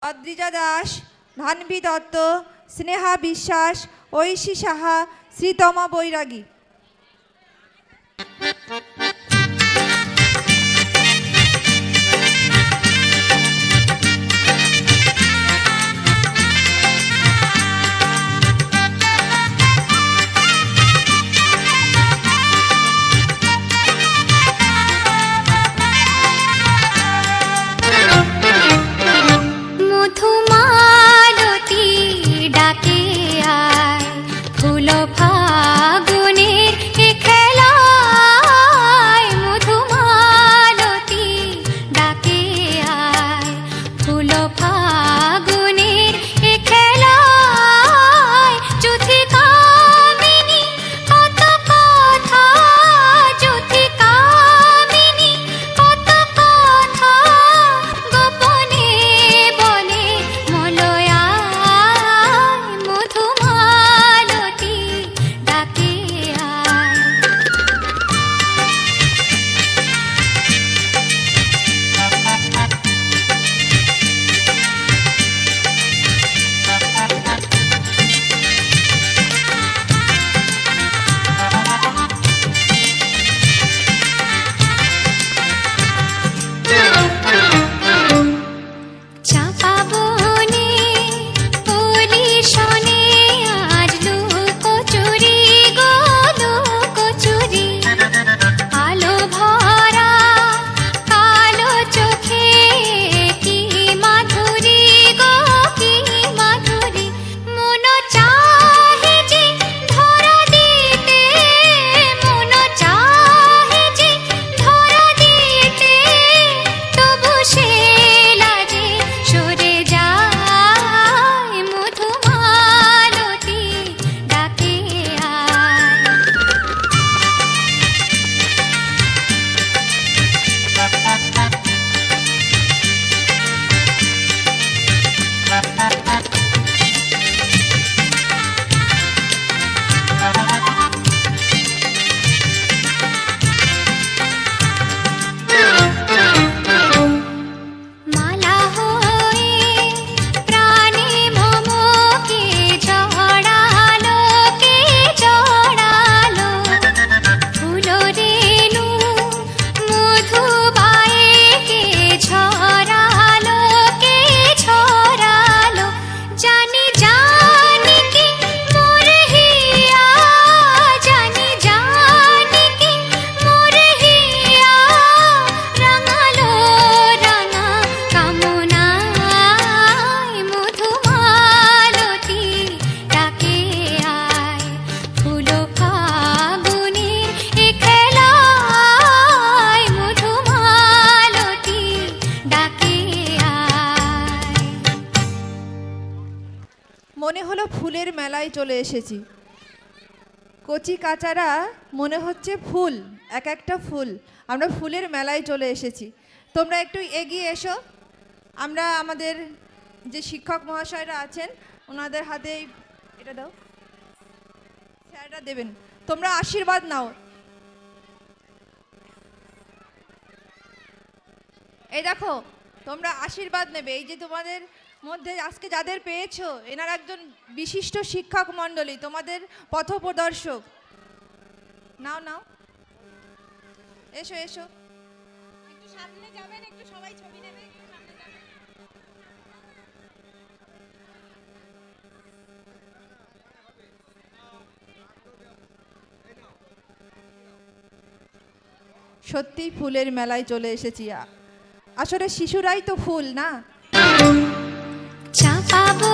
অদ্রিজা দাস, ধানবী দত্ত, স্নেহা বিশ্বাস, ঐশী সাহা, শ্রীতমা বৈরাগী। মনে হলো ফুলের মেলায় চলে এসেছি। কচি কাচারা মনে হচ্ছে ফুল, এক একটা ফুল। আমরা ফুলের মেলায় চলে এসেছি। তোমরা একটু এগিয়ে এসো। আমরা আমাদের যে শিক্ষক মহাশয়রা আছেন ওনাদের হাতে এটা দাও, স্যাররা দেবেন। তোমরা আশীর্বাদ নাও। এই দেখো, তোমরা আশীর্বাদ নেবে। এই যে তোমাদের মধ্যে আজকে যাদের পেয়েছো এনার একজন বিশিষ্ট শিক্ষক মণ্ডলী, তোমাদের পথপ্রদর্শক। নাও নাও, এসো এসো, একটু সামনে যাবেন, একটু সবাই ছবি নেবে, একটু সামনে যাবেন। সত্যিই ফুলের মেলায় চলে এসেছি। আসলে শিশুরাই তো ফুল না। চাপাবো